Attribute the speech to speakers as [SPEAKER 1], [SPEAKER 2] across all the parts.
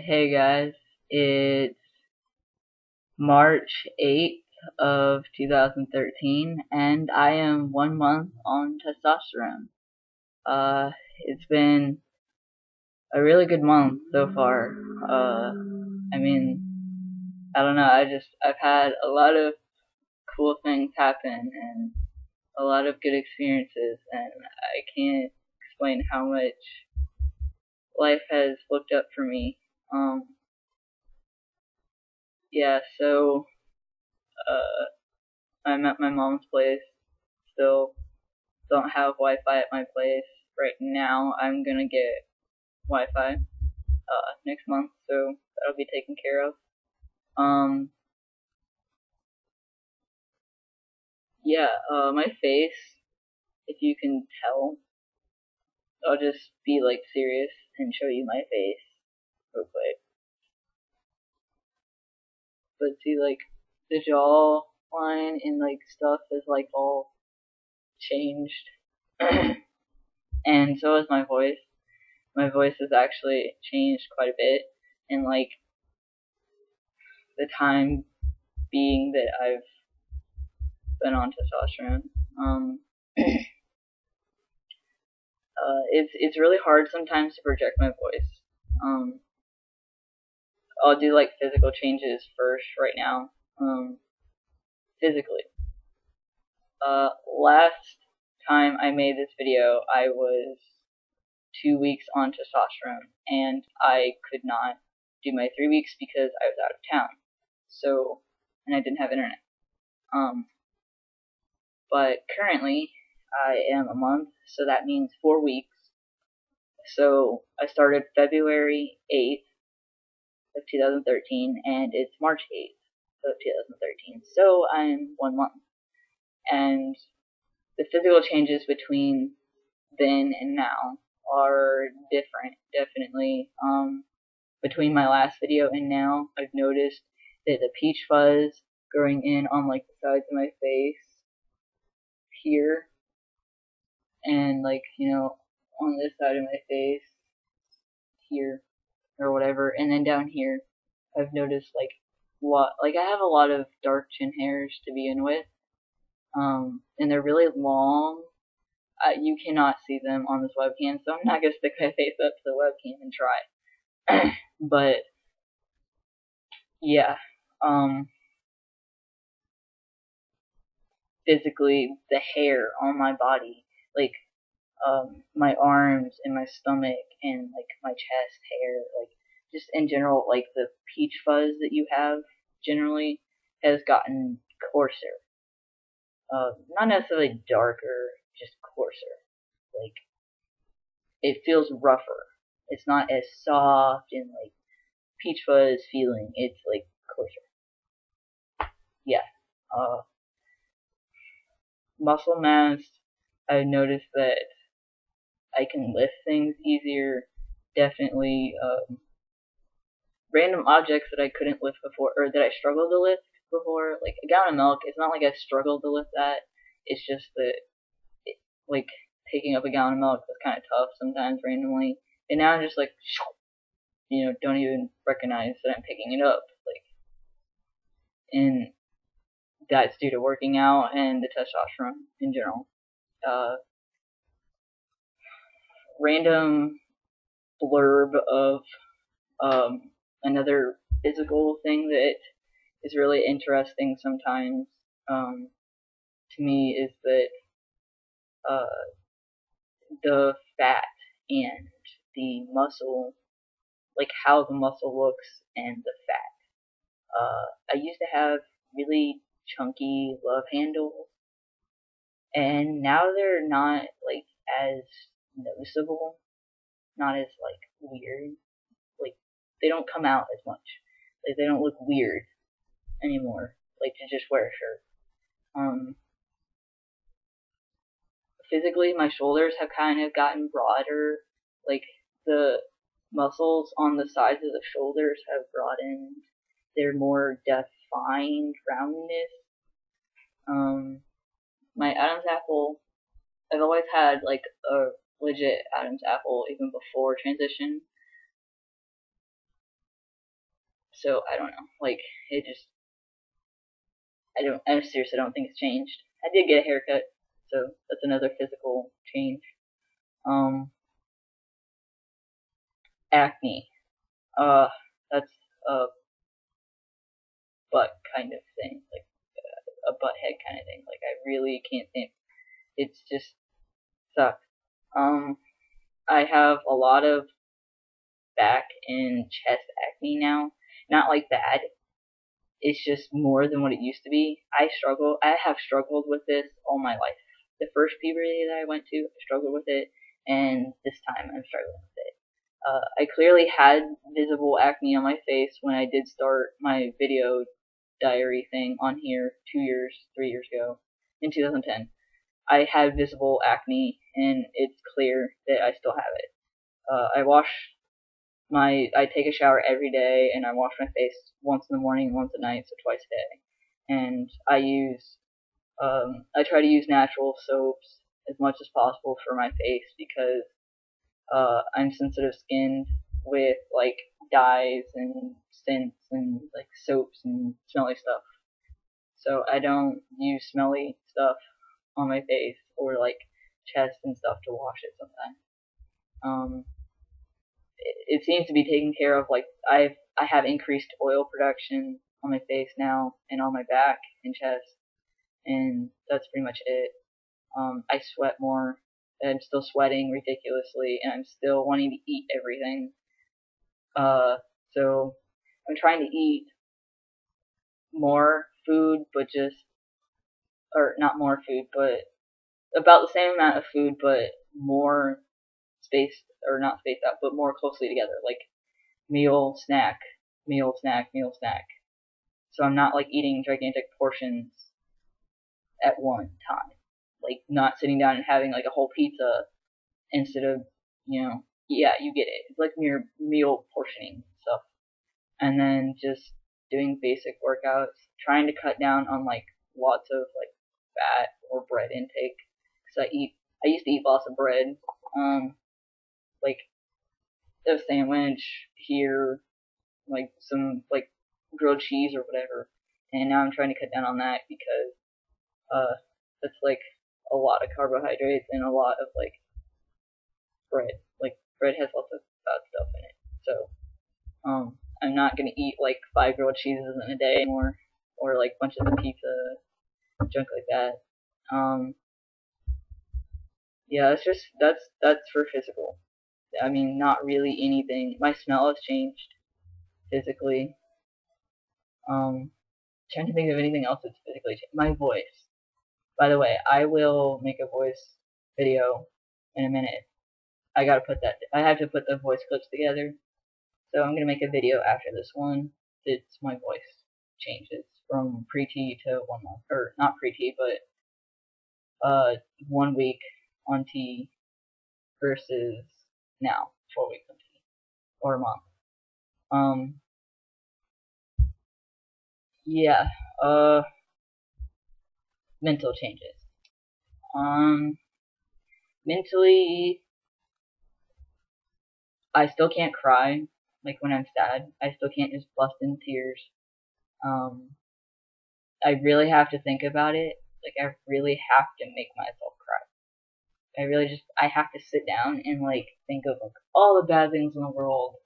[SPEAKER 1] Hey guys, it's March 8th of 2013 and I am 1 month on testosterone. It's been a really good month so far. I mean, I don't know, I've had a lot of cool things happen and a lot of good experiences, and I can't explain how much life has looked up for me. Yeah, so I'm at my mom's place. Still don't have Wi-Fi at my place right now. I'm gonna get Wi-Fi next month, so that'll be taken care of. Yeah, my face, if you can tell, I'll just be like serious and show you my face real quick. But see, like, the jaw line and like stuff is like all changed. And so is my voice. My voice has actually changed quite a bit in like the time being that I've been on testosterone. It's really hard sometimes to project my voice. I'll do like physical changes first right now. Physically. Last time I made this video, I was 2 weeks on testosterone, and I could not do my 3 weeks because I was out of town. So, and I didn't have internet. But currently, I am a month, so that means 4 weeks. So, I started February 8th of 2013, and it's March 8th of 2013. So, I'm 1 month. And the physical changes between then and now are different, definitely. Between my last video and now, I've noticed that the peach fuzz growing in on like the sides of my face here, and like, you know, on this side of my face here or whatever, and then down here I've noticed like I have a lot of dark chin hairs to begin with, and they're really long. You cannot see them on this webcam, so I'm not gonna stick my face up to the webcam and try. But yeah, physically, the hair on my body, like my arms and my stomach and like my chest hair, like just in general, like the peach fuzz that you have generally has gotten coarser. Not necessarily darker, just coarser. Like, it feels rougher. It's not as soft and like peach fuzz feeling. It's like coarser. Yeah. Muscle mass, I've noticed that I can lift things easier. Definitely, random objects that I couldn't lift before, or that I struggled to lift before, like a gallon of milk. It's not like I struggled to lift that. It's just that, like, picking up a gallon of milk was kind of tough sometimes randomly. And now I'm just like, you know, don't even recognize that I'm picking it up. Like, and that's due to working out and the testosterone in general. Random blurb of another physical thing that is really interesting sometimes to me is that the fat and the muscle, like how the muscle looks and the fat. I used to have really chunky love handles, and now they're not like as noticeable, not as like weird. Like, they don't come out as much. Like, they don't look weird anymore. Like, to just wear a shirt. Physically, my shoulders have kind of gotten broader. Like, the muscles on the sides of the shoulders have broadened. They're more defined roundness. My Adam's apple, I've always had like a legit Adam's apple even before transition. So I don't know. Like, it just, I seriously don't think it's changed. I did get a haircut, so that's another physical change. Um, Acne. That's a butt kind of thing, like a butt head kind of thing. Like, I really can't think. It's just sucks. Um, I have a lot of back and chest acne now. Not like bad. It's just more than what it used to be. I have struggled with this all my life. The first puberty that I went to, I struggled with it, and this time I'm struggling with it. I clearly had visible acne on my face when I did start my video diary thing on here 3 years ago, in 2010. I had visible acne, and it's clear that I still have it. I take a shower every day, and I wash my face once in the morning, once at night, so twice a day. And I try to use natural soaps as much as possible for my face because I'm sensitive skinned with like dyes and scents and like soaps and smelly stuff. So I don't use smelly stuff on my face or like chest and stuff to wash it sometimes. Um, it seems to be taken care of. Like I have increased oil production on my face now and on my back and chest, and that's pretty much it. I sweat more. I'm still sweating ridiculously, and I'm still wanting to eat everything. So I'm trying to eat more food, but or not more food, but about the same amount of food, but more spaced, or not spaced out, but more closely together, like meal, snack, meal, snack, meal, snack. So I'm not like eating gigantic portions at one time. Like not sitting down and having like a whole pizza instead of, yeah, you get it. It's like mere meal portioning stuff. And then just doing basic workouts, trying to cut down on like lots of like fat or bread intake. Cause I used to eat lots of bread. Like a sandwich here, like some like grilled cheese or whatever. And now I'm trying to cut down on that because that's like a lot of carbohydrates and a lot of like bread. Like bread has lots of bad stuff in it. So I'm not gonna eat like 5 grilled cheeses in a day anymore, or like bunches of pizza, junk like that. Yeah, that's for physical. I mean, not really anything. My smell has changed physically. Trying to think of anything else that's physically changed. My voice. By the way, I will make a voice video in a minute. I have to put the voice clips together. So I'm gonna make a video after this one. It's my voice changes from pre-T to 1 month, or not pre-T, but 1 week on T versus now 4 weeks on T, or a month. Yeah. Mental changes. Mentally, I still can't cry, like when I'm sad. I still can't just bust into tears. I really have to think about it. Like, I really have to make myself cry. I have to sit down and, like, think of, like, all the bad things in the world.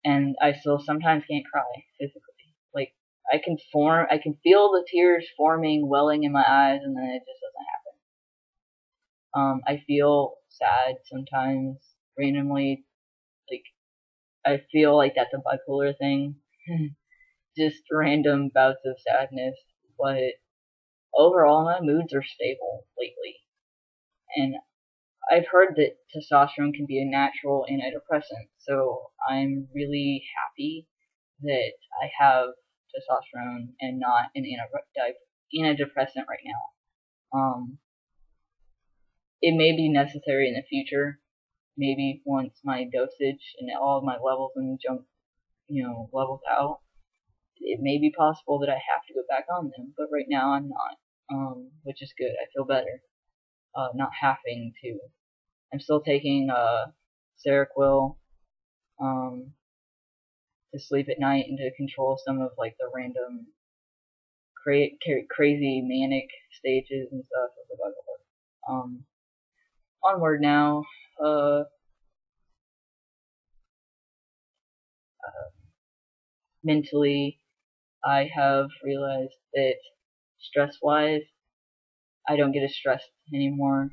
[SPEAKER 1] And I still sometimes can't cry physically. Like, I can feel the tears forming, welling in my eyes, and then it just doesn't happen. I feel sad sometimes, randomly. Like, I feel like that's a bipolar thing. Just random bouts of sadness. But overall, my moods are stable lately. And I've heard that testosterone can be a natural antidepressant, so I'm really happy that I have testosterone and not an antidepressant right now. It may be necessary in the future, maybe once my dosage and all of my levels and jump, levels out. It may be possible that I have to go back on them, but right now I'm not, which is good. I feel better, not having to. I'm still taking Seroquel, to sleep at night and to control some of like the random crazy manic stages and stuff of the bipolar. Onward now. Mentally, I have realized that stress-wise, I don't get as stressed anymore.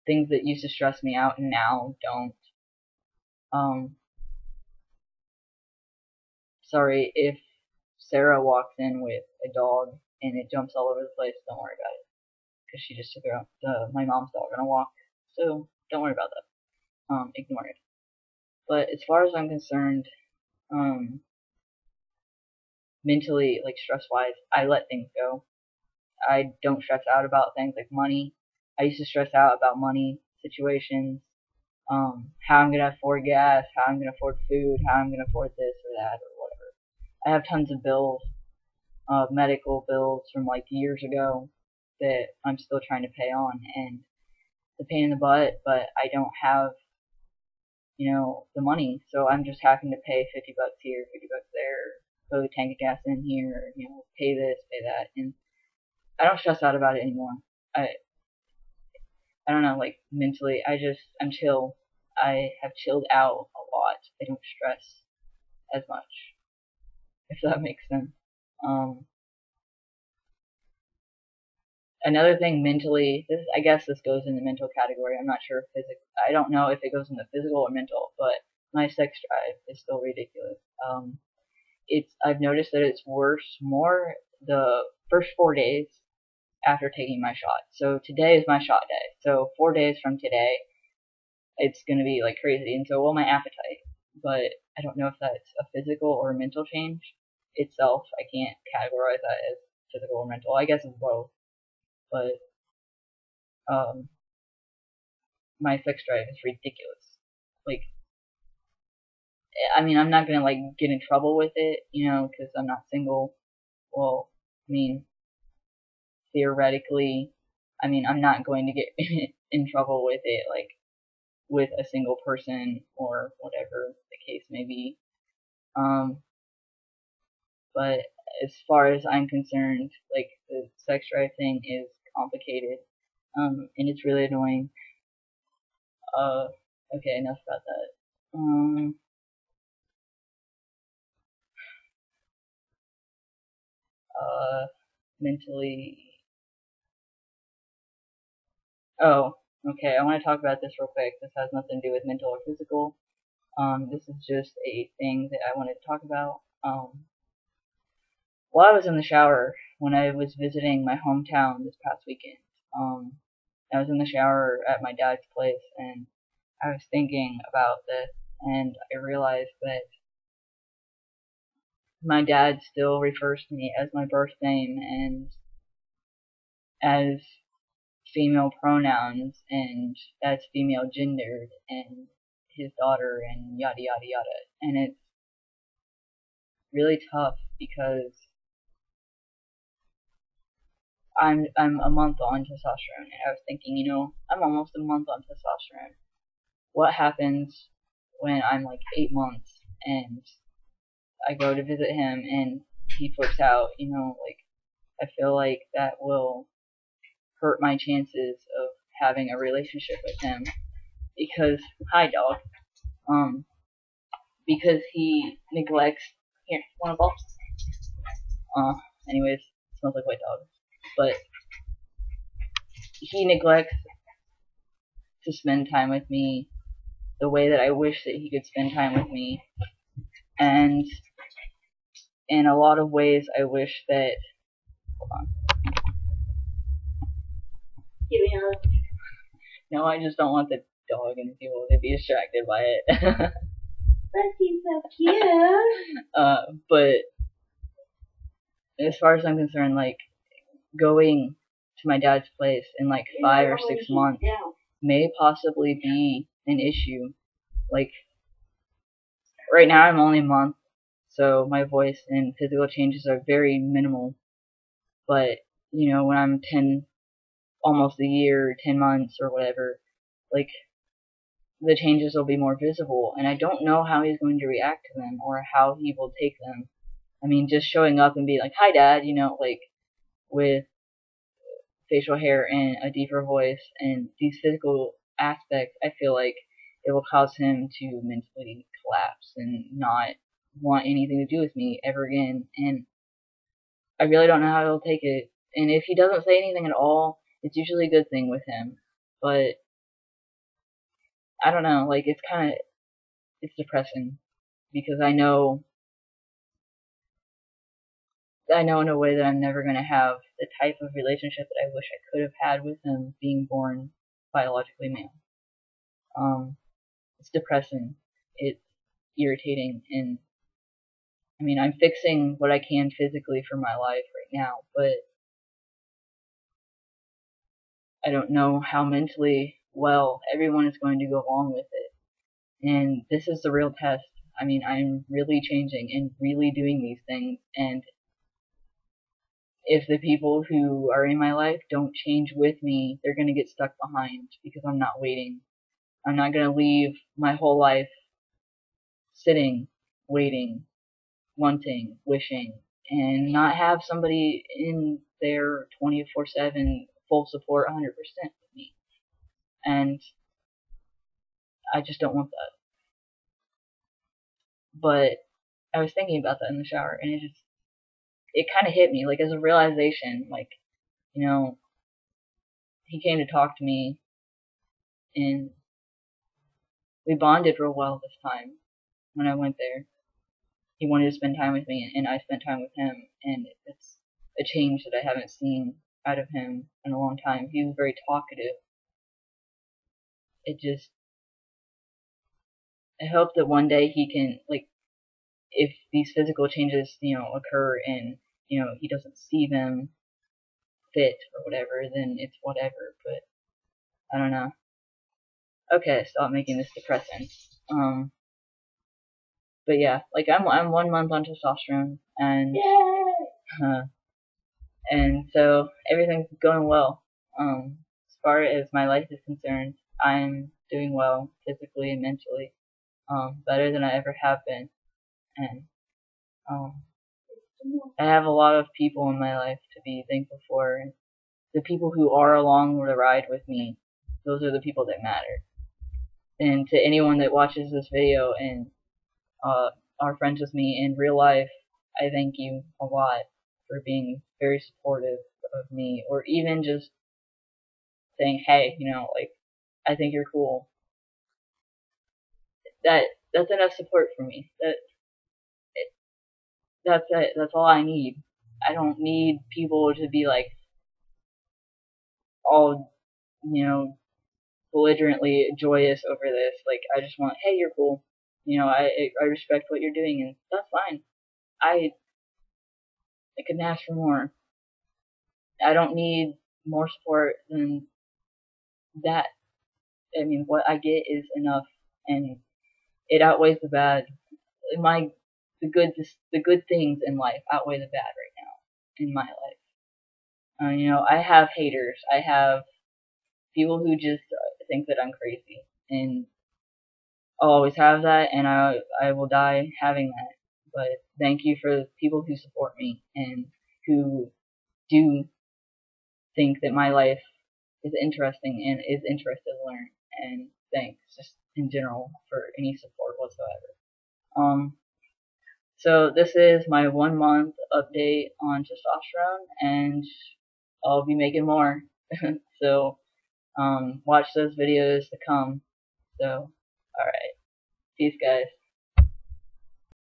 [SPEAKER 1] Things that used to stress me out now don't. Sorry if Sarah walks in with a dog and it jumps all over the place. Don't worry about it, because she just took my mom's dog on a walk. So don't worry about that. Ignore it. But as far as I'm concerned, mentally, like stress-wise, I let things go. I don't stress out about things like money. I used to stress out about money situations, how I'm gonna afford gas, how I'm gonna afford food, how I'm gonna afford this or that or whatever. I have tons of bills, medical bills from like years ago that I'm still trying to pay on, and it's a pain in the butt, but I don't have, the money, so I'm just having to pay $50 here, $50 there, put a tank of gas in here, pay this, pay that, and I don't stress out about it anymore. I don't know, like mentally, I'm chill. I have chilled out a lot. I don't stress as much, if that makes sense. Another thing mentally, I guess this goes in the mental category. I'm not sure if I don't know if it goes in the physical or mental, but my sex drive is still ridiculous. I've noticed that it's more the first 4 days after taking my shot. So today is my shot day. So 4 days from today, it's gonna be like crazy, and so will my appetite. But I don't know if that's a physical or a mental change itself. I can't categorize that as physical or mental. I guess it's both. But my sex drive is ridiculous. Like, I mean, I'm not gonna like get in trouble with it, because I'm not single. Well, I mean, theoretically, I'm not going to get in trouble with it, like, with a single person or whatever the case may be. But as far as I'm concerned, like, the sex drive thing is complicated, and it's really annoying. Okay, enough about that. Mentally. Oh, okay, I want to talk about this real quick. This has nothing to do with mental or physical. This is just a thing that I wanted to talk about. While I was in the shower, when I was visiting my hometown this past weekend, I was in the shower at my dad's place, and I was thinking about this, and I realized that my dad still refers to me as my birth name and as female pronouns and as female gendered and his daughter and yada yada yada. And it's really tough because I'm a month on testosterone, and I was thinking, I'm almost a month on testosterone. What happens when I'm like 8 months and I go to visit him and he flips out? Like, I feel like that will hurt my chances of having a relationship with him, because hi dog, because he neglects. Here, want a ball? Anyways, it smells like white dog, but he neglects to spend time with me the way that I wish that he could spend time with me, and in a lot of ways I wish that. Hold on. Give me a hug. No, I just don't want the dog and people to be distracted by it. But he's so cute. But as far as I'm concerned, like, going to my dad's place in like 5 or 6 months may possibly be an issue. Like, right now I'm only a month, so my voice and physical changes are very minimal. But, when I'm almost a year, 10 months or whatever, like, the changes will be more visible, and I don't know how he's going to react to them or how he will take them. I mean, just showing up and being like, "Hi, Dad," like with facial hair and a deeper voice and these physical aspects, I feel like it will cause him to mentally collapse and not want anything to do with me ever again. And I really don't know how he'll take it. And if he doesn't say anything at all, it's usually a good thing with him. But I don't know, it's depressing because I know in a way that I'm never going to have the type of relationship that I wish I could have had with him being born biologically male. It's depressing. It's irritating, and I mean, I'm fixing what I can physically for my life right now, but I don't know how mentally well everyone is going to go along with it. And this is the real test. I mean, I'm really changing and really doing these things, and if the people who are in my life don't change with me, they're going to get stuck behind because I'm not waiting. I'm not going to leave my whole life sitting, waiting, wanting, wishing, and not have somebody in there 24/7 full support 100% with me. And I just don't want that. But I was thinking about that in the shower, and it kind of hit me, like, as a realization, like, he came to talk to me, and we bonded real well this time when I went there. He wanted to spend time with me, and I spent time with him, and it's a change that I haven't seen out of him in a long time. He was very talkative. I hope that one day he can, like, if these physical changes, occur and, he doesn't see them fit or whatever, then it's whatever, but I don't know. Okay, stop making this depressing. But yeah, like, I'm 1 month on testosterone, and and so everything's going well. As far as my life is concerned, I'm doing well physically and mentally, better than I ever have been, and I have a lot of people in my life to be thankful for. And the people who are along the ride with me, those are the people that matter. And to anyone that watches this video and are friends with me in real life, I thank you a lot for being very supportive of me, or even just saying, hey, like, I think you're cool. That's enough support for me. That's it. That's all I need. I don't need people to be like all, belligerently joyous over this. Like, I just want, hey, you're cool. I respect what you're doing, and that's fine. I couldn't ask for more. I don't need more support than that. I mean, what I get is enough, and it outweighs the bad. The good things in life outweigh the bad right now in my life. I have haters. I have people who just think that I'm crazy, and I'll always have that, and I will die having that. But thank you for the people who support me and who do think that my life is interesting and is interested to learn. And thanks, just in general, for any support whatsoever. So this is my 1 month update on testosterone, and I'll be making more. So, watch those videos to come. So, alright. Peace, guys.